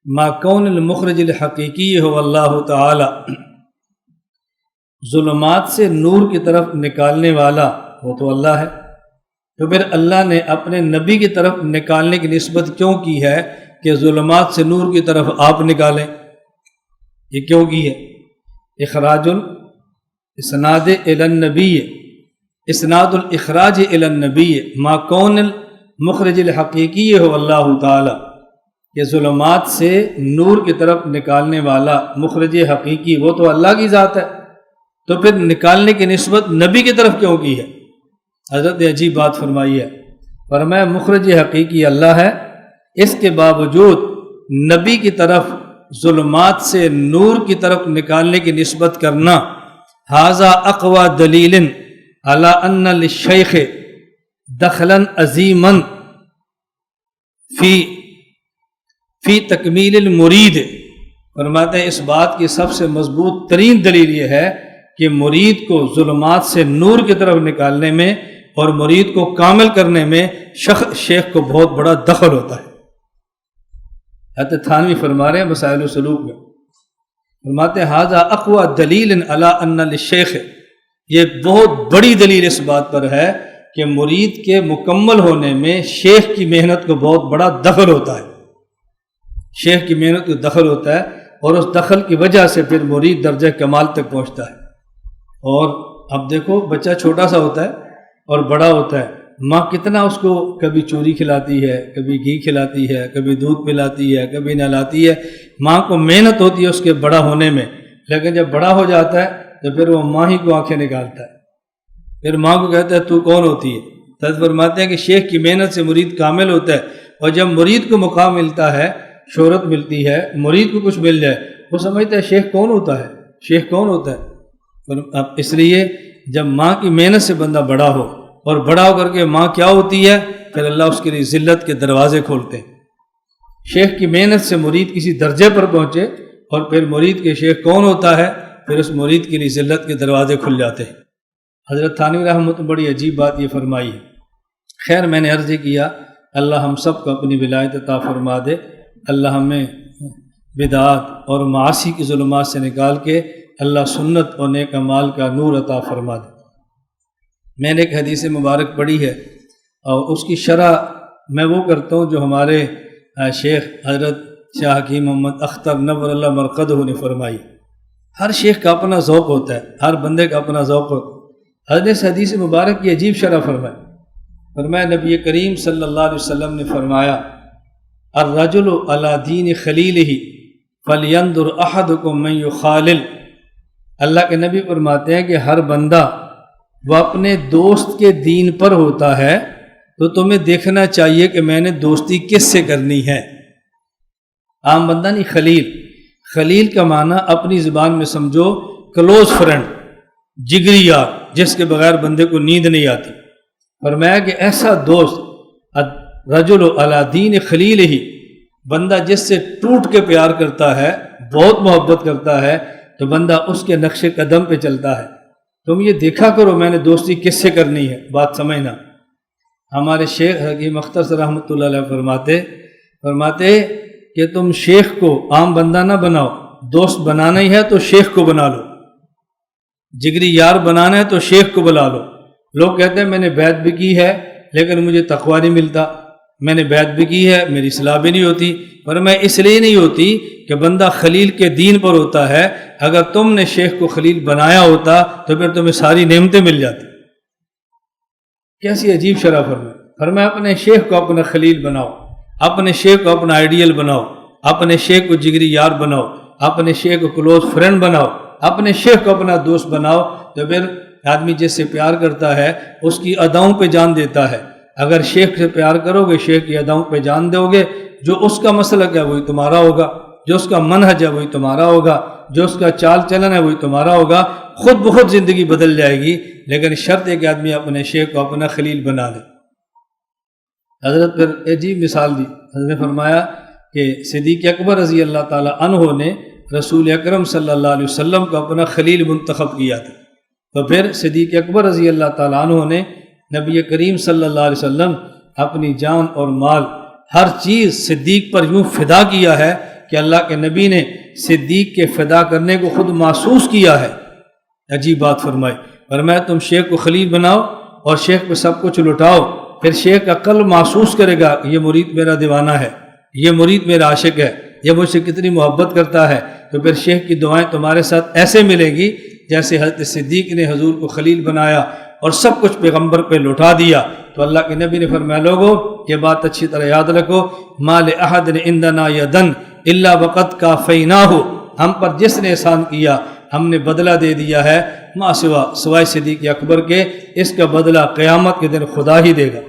ما کون المخرج الحقیقی هو اللہ تعالی، ظلمات سے نور کی طرف نکالنے والا وہ تو اللہ ہے، تو پھر اللہ نے اپنے نبی کی طرف نکالنے کی نسبت کیوں کی ہے کہ ظلمات سے نور کی طرف آپ نکالیں؟ یہ کیوں کی ہے؟ اخراج الاسناد الی النبی، اسناد الاخراج الی النبی ما کون المخرج الحقیقی هو اللہ تعالی، کہ ظلمات سے نور کی طرف نکالنے والا مخرج حقیقی وہ تو اللہ کی ذات ہے، تو پھر نکالنے کی نسبت نبی کی طرف کیوں کی ہے؟ حضرت نے عجیب بات فرمائی ہے، فرمایا مخرج حقیقی اللہ ہے، اس کے باوجود نبی کی طرف ظلمات سے نور کی طرف نکالنے کی نسبت کرنا ھذا اقوى دلیل علی ان للشیخ دخلا عظیما فی تکمیل المرید، فرماتے ہیں اس بات کی سب سے مضبوط ترین دلیل یہ ہے کہ مرید کو ظلمات سے نور کی طرف نکالنے میں اور مرید کو کامل کرنے میں شیخ کو بہت بڑا دخل ہوتا ہے۔ حضرت تھانوی فرما رہے ہیں مسائل السلوک میں، فرماتے ہیں ھذا اقوى دلیل علی ان للشیخ، یہ بہت بڑی دلیل اس بات پر ہے کہ مرید کے مکمل ہونے میں شیخ کی محنت کو بہت بڑا دخل ہوتا ہے، شیخ کی محنت کو دخل ہوتا ہے، اور اس دخل کی وجہ سے پھر مرید درجہ کمال تک پہنچتا ہے۔ اور اب دیکھو بچہ چھوٹا سا ہوتا ہے اور بڑا ہوتا ہے، ماں کتنا اس کو کبھی چوری کھلاتی ہے، کبھی گھی کھلاتی ہے، کبھی دودھ پلاتی ہے، کبھی نہلاتی ہے، ماں کو محنت ہوتی ہے اس کے بڑا ہونے میں، لیکن جب بڑا ہو جاتا ہے تو پھر وہ ماں ہی کو آنکھیں نکالتا ہے، پھر ماں کو کہتا ہے تو کون ہوتی ہے؟ حضرت فرماتے ہیں کہ شیخ کی محنت سے مرید کامل ہوتا ہے، اور جب مرید کو مقام ملتا ہے، شہرت ملتی ہے، مرید کو کچھ مل جائے، وہ سمجھتا ہے شیخ کون ہوتا ہے، شیخ کون ہوتا ہے۔ اب اس لیے جب ماں کی محنت سے بندہ بڑا ہو، اور بڑا ہو کر کے ماں کیا ہوتی ہے، پھر اللہ اس کے لیے ذلت کے دروازے کھولتے ہیں۔ شیخ کی محنت سے مرید کسی درجے پر پہنچے، اور پھر مرید کے شیخ کون ہوتا ہے، پھر اس مرید کے لیے ذلت کے دروازے کھل جاتے ہیں۔ حضرت تھانوی رحمۃ اللہ بڑی عجیب بات یہ فرمائی ہے۔ خیر میں نے عرض کیا اللہ ہم سب کو اپنی ولایت عطا فرما دے، اللہ ہمیں بدعات اور معاصی کی ظلمات سے نکال کے اللہ سنت اور نیک اعمال کا نور عطا فرما دے۔ میں نے ایک حدیث مبارک پڑھی ہے، اور اس کی شرح میں وہ کرتا ہوں جو ہمارے شیخ حضرت شاہ حکیم محمد اختر نور اللہ مرقدہ نے فرمائی۔ ہر شیخ کا اپنا ذوق ہوتا ہے، ہر بندے کا اپنا ذوق ہوتا ہے۔ حضرت حدیث مبارک کی عجیب شرح فرمایا نبی کریم صلی اللہ علیہ وسلم نے فرمایا الرجل علی دین خلیلہ فلینظر احدکم من یخالل۔ اللہ کے نبی فرماتے ہیں کہ ہر بندہ وہ اپنے دوست کے دین پر ہوتا ہے، تو تمہیں دیکھنا چاہیے کہ میں نے دوستی کس سے کرنی ہے۔ عام بندہ نہیں، خلیل۔ خلیل کا معنی اپنی زبان میں سمجھو کلوز فرینڈ، جگری یار، جس کے بغیر بندے کو نیند نہیں آتی۔ فرمایا کہ ایسا دوست رجل علی دین خلیل ہی، بندہ جس سے ٹوٹ کے پیار کرتا ہے، بہت محبت کرتا ہے، تو بندہ اس کے نقش قدم پہ چلتا ہے۔ تم یہ دیکھا کرو میں نے دوستی کس سے کرنی ہے، بات سمجھنا۔ ہمارے شیخ حکیم اختر سے رحمۃ اللہ علیہ فرماتے کہ تم شیخ کو عام بندہ نہ بناؤ، دوست بنانا ہی ہے تو شیخ کو بنا لو، جگری یار بنانا ہے تو شیخ کو بلا لو۔ لوگ کہتے ہیں میں نے بیعت بھی کی ہے لیکن مجھے تقویٰ نہیں ملتا، میں نے بیعت بھی کی ہے میری اصلاح بھی نہیں ہوتی، پر میں اس لیے نہیں ہوتی کہ بندہ خلیل کے دین پر ہوتا ہے۔ اگر تم نے شیخ کو خلیل بنایا ہوتا تو پھر تمہیں ساری نعمتیں مل جاتی۔ کیسی عجیب شرح فرمایا اپنے شیخ کو اپنا خلیل بناؤ، اپنے شیخ کو اپنا آئیڈیل بناؤ، اپنے شیخ کو جگری یار بناؤ، اپنے شیخ کو کلوز فرینڈ بناؤ، اپنے شیخ کو اپنا دوست بناؤ، تو پھر آدمی جس سے پیار کرتا ہے اس کی اداؤں پہ جان دیتا ہے۔ اگر شیخ سے پیار کرو گے، شیخ کی اداؤں پہ جان دو گے، جو اس کا مسلک ہے وہی تمہارا ہوگا، جو اس کا منہج ہے وہی تمہارا ہوگا، جو اس کا چال چلن ہے وہی تمہارا ہوگا، خود بخود زندگی بدل جائے گی۔ لیکن شرط ہے کہ آدمی اپنے شیخ کو اپنا خلیل بنا لے۔ حضرت پھر عجیب مثال دی، حضرت نے فرمایا کہ صدیق اکبر رضی اللہ تعالی عنہ نے رسول اکرم صلی اللہ علیہ وسلم کو اپنا خلیل منتخب کیا تھا، تو پھر صدیق اکبر رضی اللہ تعالی عنہ نے نبی کریم صلی اللہ علیہ وسلم اپنی جان اور مال ہر چیز صدیق پر یوں فدا کیا ہے کہ اللہ کے نبی نے صدیق کے فدا کرنے کو خود محسوس کیا ہے۔ عجیب بات فرمایا تم شیخ کو خلیل بناؤ اور شیخ پہ سب کچھ لٹاؤ، پھر شیخ کا قلب محسوس کرے گا کہ یہ مرید میرا دیوانہ ہے، یہ مرید میرا عاشق ہے، یہ مجھ سے کتنی محبت کرتا ہے، تو پھر شیخ کی دعائیں تمہارے ساتھ ایسے ملے گی جیسے حضرت صدیق نے حضور کو خلیل بنایا اور سب کچھ پیغمبر پہ لوٹا دیا۔ تو اللہ کے نبی نے فرمایا لوگو یہ بات اچھی طرح یاد رکھو، ما لأحد عندنا یدن الا وقد کافیناہ، ہم پر جس نے احسان کیا ہم نے بدلہ دے دیا ہے، ما سوائے صدیق اکبر کے، اس کا بدلہ قیامت کے دن خدا ہی دے گا۔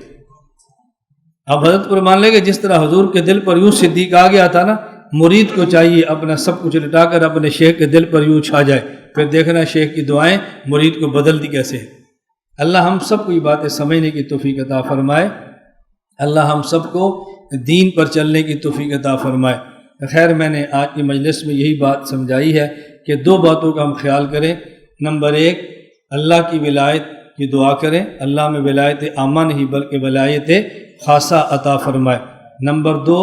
اب حضرت پر مان لے کہ جس طرح حضور کے دل پر یوں صدیق آ گیا تھا نا، مرید کو چاہیے اپنا سب کچھ لٹا کر اپنے شیخ کے دل پر یوں چھا جائے، پھر دیکھنا شیخ کی دعائیں مرید کو بدلتی کیسے ہیں۔ اللہ ہم سب کو یہ باتیں سمجھنے کی توفیق عطا فرمائے، اللہ ہم سب کو دین پر چلنے کی توفیق عطا فرمائے۔ خیر میں نے آج کی مجلس میں یہی بات سمجھائی ہے کہ دو باتوں کا ہم خیال کریں۔ نمبر ایک، اللہ کی ولایت کی دعا کریں، اللہ میں ولایت عامہ نہیں بلکہ ولایت خاصہ عطا فرمائے۔ نمبر دو،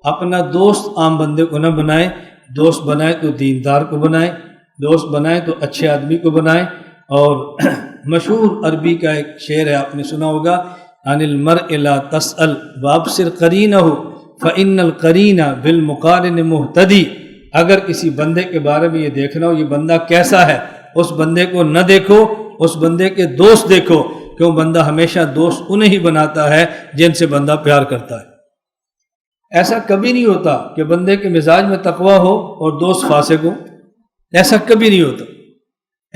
اپنا دوست عام بندے کو نہ بنائیں، دوست بنائیں تو دیندار کو بنائیں، دوست بنائیں تو اچھے آدمی کو بنائیں۔ اور مشہور عربی کا ایک شعر ہے، آپ نے سنا ہوگا، عن المرء لا تسأل وابصر قرینہ فإن القرین بالمقارن مہتدی۔ اگر کسی بندے کے بارے میں یہ دیکھنا ہو یہ بندہ کیسا ہے، اس بندے کو نہ دیکھو، اس بندے کے دوست دیکھو، کیوں بندہ ہمیشہ دوست انہیں ہی بناتا ہے جن سے بندہ پیار کرتا ہے۔ ایسا کبھی نہیں ہوتا کہ بندے کے مزاج میں تقویٰ ہو اور دوست فاسق ہو، ایسا کبھی نہیں ہوتا۔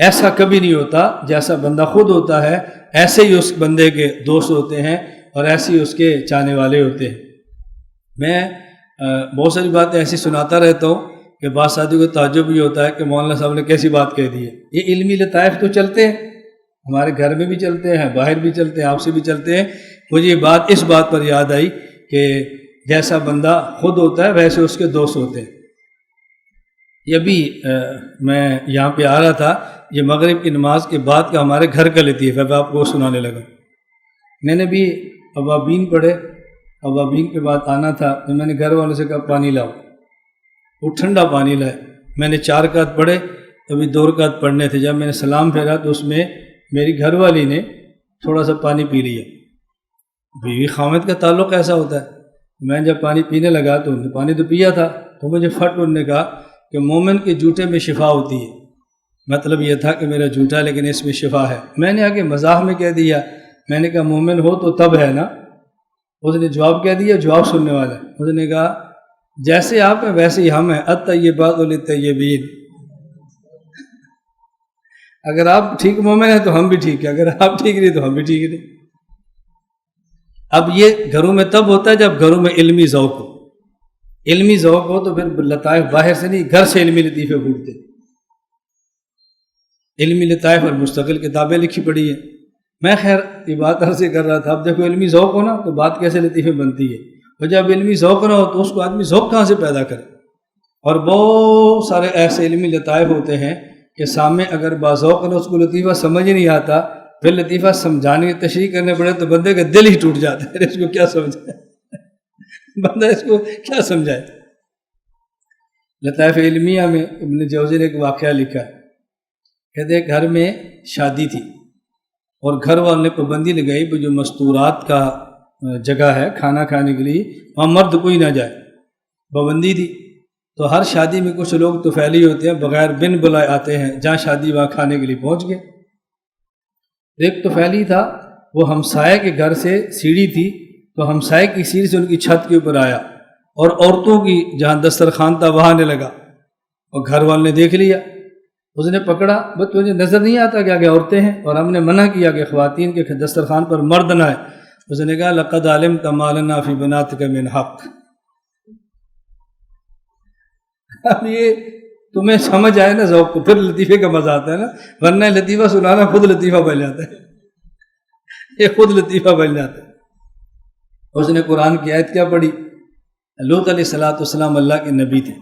ایسا کبھی نہیں ہوتا، جیسا بندہ خود ہوتا ہے ایسے ہی اس بندے کے دوست ہوتے ہیں اور ایسے ہی اس کے چاہنے والے ہوتے ہیں۔ میں بہت ساری باتیں ایسی سناتا رہتا ہوں کہ بعض ساتھی کو تعجب بھی ہوتا ہے کہ مولانا صاحب نے کیسی بات کہہ دی ہے۔ یہ علمی لطائف تو چلتے ہیں، ہمارے گھر میں بھی چلتے ہیں، باہر بھی چلتے ہیں، آپ سے بھی چلتے ہیں۔ مجھے یہ بات اس بات پر یاد آئی کہ جیسا بندہ خود ہوتا ہے ویسے اس کے دوست ہوتے ہیں۔ یہ بھی میں یہاں پہ آ رہا تھا، یہ مغرب کی نماز کے بعد کا ہمارے گھر کا لطیف ہے، میں آپ کو سنانے لگا۔ میں نے بھی اوابین پڑھے، اوابین کے بعد آنا تھا تو میں نے گھر والوں سے کہا پانی لاؤ، وہ ٹھنڈا پانی لائے۔ میں نے 4 رکعت پڑھے، ابھی 2 رکعت پڑھنے تھے۔ جب میں نے سلام پھیرا تو اس میں میری گھر والی نے تھوڑا سا پانی پی لیا۔ بیوی خامد کا تعلق ایسا ہوتا ہے۔ میں جب پانی پینے لگا تو انہوں نے پانی تو پیا تھا، تو مجھے انہوں نے کہا کہ مومن کے جھوٹے میں شفا ہوتی ہے۔ مطلب یہ تھا کہ میرا جھوٹا لیکن اس میں شفا ہے۔ میں نے آگے مزاح میں کہہ دیا، میں نے کہا مومن ہو تو تب ہے نا۔ اس نے جواب کہہ دیا، جواب سننے والا ہے۔ اس نے کہا جیسے آپ ہیں ویسے ہی ہم ہیں، الطیبات للطیبین۔ اگر آپ ٹھیک مومن ہیں تو ہم بھی ٹھیک ہیں، اگر آپ ٹھیک نہیں تو ہم بھی ٹھیک نہیں۔ اب یہ گھروں میں تب ہوتا ہے جب گھروں میں علمی ذوق ہو۔ علمی ذوق ہو تو پھر لطائف باہر سے نہیں، گھر سے علمی لطیفے پھوٹتے۔ علمی لطائف اور مستقل کتابیں لکھی پڑی ہیں۔ میں خیر یہ بات عرض کر رہا تھا، اب دیکھو علمی ذوق ہو نا تو بات کیسے لطیفے بنتی ہے، اور جب علمی ذوق نہ ہو تو اس کو آدمی ذوق کہاں سے پیدا کرے۔ اور بہت سارے ایسے علمی لطائف ہوتے ہیں کہ سامنے اگر باذوق نہ اس کو لطیفہ سمجھ ہی نہیں آتا، پھر لطیفہ سمجھانے تشریح کرنے پڑے تو بندے کا دل ہی ٹوٹ جاتا ہے، اس کو کیا سمجھائے بندہ، اس کو کیا سمجھائے۔ لطائف علمیہ میں ابن جوزی نے ایک واقعہ لکھا ہے، کہتے ہیں گھر میں شادی تھی اور گھر والوں نے پابندی لگائی کہ جو مستورات کا جگہ ہے کھانا کھانے کے لیے وہاں مرد کوئی نہ جائے، پابندی تھی۔ تو ہر شادی میں کچھ لوگ طفیلی ہوتے ہیں، بغیر بن بلائے آتے ہیں، جہاں شادی وہاں کھانے کے لیے پہنچ گئے۔ ایک طفیلی تھا، وہ ہمسائے کے گھر سے سیڑھی تھی تو ہمسائے کی سیڑھی سے ان کی چھت کے اوپر آیا اور عورتوں کی جہاں دسترخوان تھا وہاں آنے لگا، اور گھر والوں نے دیکھ لیا۔ اس نے پکڑا، بس تجھے نظر نہیں آتا کہ آگے عورتیں ہیں اور ہم نے منع کیا کہ خواتین کے دسترخوان پر مرد نہ آئے۔ اس نے کہا لقد علمت ما لنا فی بناتک من حق۔ اب یہ تمہیں سمجھ آئے نا ذوق کو، پھر لطیفے کا مزہ آتا ہے نا، ورنہ لطیفہ سنانا خود لطیفہ بن جاتا ہے، یہ خود لطیفہ بن جاتا ہے۔ اس نے قرآن کی آیت کیا پڑھی؟ لوط علیہ السلام اللہ کے نبی تھے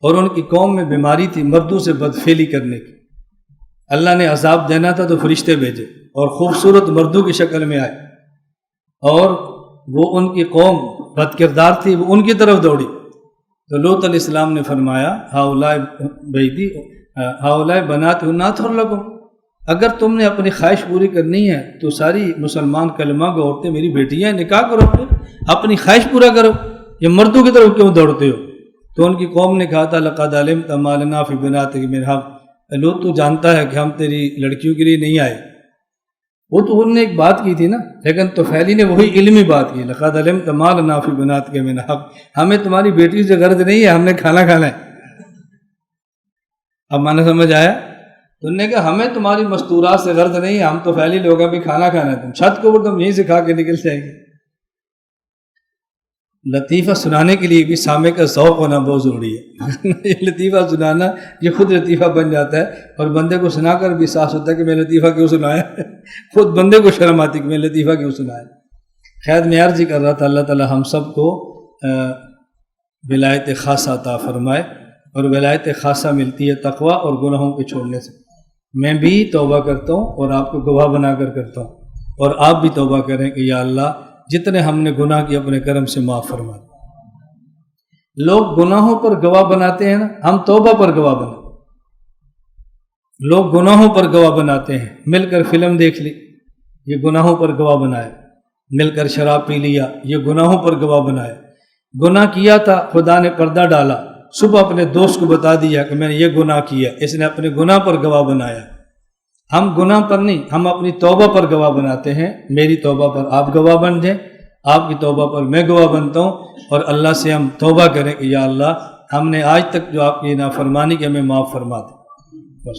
اور ان کی قوم میں بیماری تھی مردوں سے بدفعلی کرنے کی۔ اللہ نے عذاب دینا تھا تو فرشتے بھیجے اور خوبصورت مردوں کی شکل میں آئے، اور وہ ان کی قوم بد کردار تھی، وہ ان کی طرف دوڑی۔ تو لوط علیہ السلام نے فرمایا ہؤلاء بنات ناتھر لکم، اگر تم نے اپنی خواہش پوری کرنی ہے تو ساری مسلمان کلمہ کو عورتیں میری بیٹیاں، نکاح کرو، پھر اپنی خواہش پورا کرو، یہ مردوں کی طرف کیوں دوڑتے ہو؟ تو ان کی قوم نے کہا تھا لقد علمت ما لنا فی بناتک من حق، لوط تو جانتا ہے کہ ہم تیری لڑکیوں کے لیے نہیں آئے۔ وہ تو انہوں نے ایک بات کی تھی نا، لیکن طفیلی نے وہی علمی بات کی، لقد علمت ما لنا فی بناتک من حق، ہمیں تمہاری بیٹی سے غرض نہیں ہے، ہم نے کھانا کھانا ہے۔ اب مانا سمجھ آیا؟ تو انہوں نے کہا ہمیں تمہاری مستورات سے غرض نہیں ہے، ہم طفیلی لوگ بھی کھانا کھانا ہے، تم چھت کے اوپر تم یہیں سے کھا کے نکل جائے گی۔ لطیفہ سنانے کے لیے بھی سامع کا ذوق ہونا بہت ضروری ہے۔ یہ لطیفہ سنانا یہ خود لطیفہ بن جاتا ہے، اور بندے کو سنا کر بھی احساس ہوتا ہے کہ میں لطیفہ کیوں سنایا، خود بندے کو شرم آتی کہ میں لطیفہ کیوں سنایا۔ خیر میں عرض کر رہا تھا اللہ تعالی ہم سب کو ولایت خاصہ عطا فرمائے، اور ولایت خاصہ ملتی ہے تقویٰ اور گناہوں کے چھوڑنے سے۔ میں بھی توبہ کرتا ہوں اور آپ کو گواہ بنا کر کرتا ہوں، اور آپ بھی توبہ کریں کہ یا اللہ جتنے ہم نے گناہ کی اپنے کرم سے معاف فرما دے۔ لوگ گناہوں پر گواہ بناتے ہیں نا، ہم توبہ پر گواہ بناتے ہیں۔ لوگ گناہوں پر گواہ بناتے ہیں، مل کر فلم دیکھ لی، یہ گناہوں پر گواہ بنایا، مل کر شراب پی لیا، یہ گناہوں پر گواہ بنایا۔ گناہ کیا تھا، خدا نے پردہ ڈالا، صبح اپنے دوست کو بتا دیا کہ میں نے یہ گناہ کیا، اس نے اپنے گناہ پر گواہ بنایا۔ ہم گناہ پر نہیں، ہم اپنی توبہ پر گواہ بناتے ہیں۔ میری توبہ پر آپ گواہ بن جائیں، آپ کی توبہ پر میں گواہ بنتا ہوں، اور اللہ سے ہم توبہ کریں کہ یا اللہ ہم نے آج تک جو آپ کی نافرمانی کی ہمیں معاف فرما دیں۔ بس